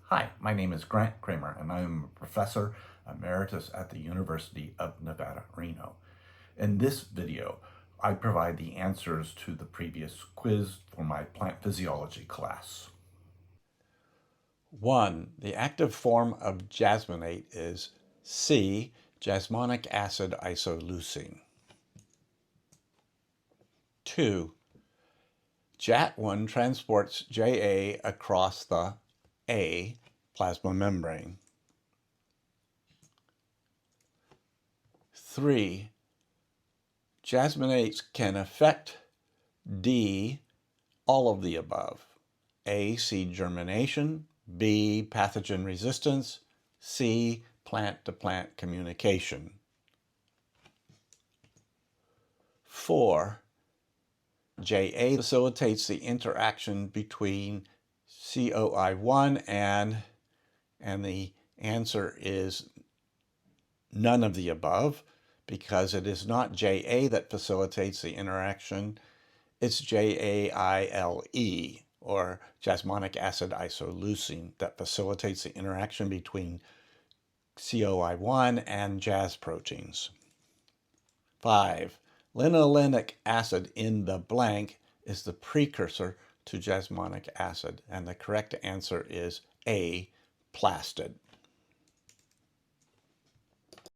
Hi, my name is Grant Kramer, and I am a professor emeritus at the University of Nevada, Reno. In this video, I provide the answers to the previous quiz for my plant physiology class. 1. The active form of jasmonate is C. Jasmonic acid isoleucine. 2. JAT1 transports JA across the A. plasma membrane. 3. Jasmonates can affect D. all of the above. A. Seed germination. B. Pathogen resistance. C. Plant-to-plant communication. 4. JA facilitates the interaction between COI1 and the answer is none of the above, because it is not JA that facilitates the interaction, it's JAILE, or jasmonic acid isoleucine, that facilitates the interaction between COI1 and JAS proteins. 5. Linolenic acid in the blank is the precursor to jasmonic acid, and the correct answer is A. plastid.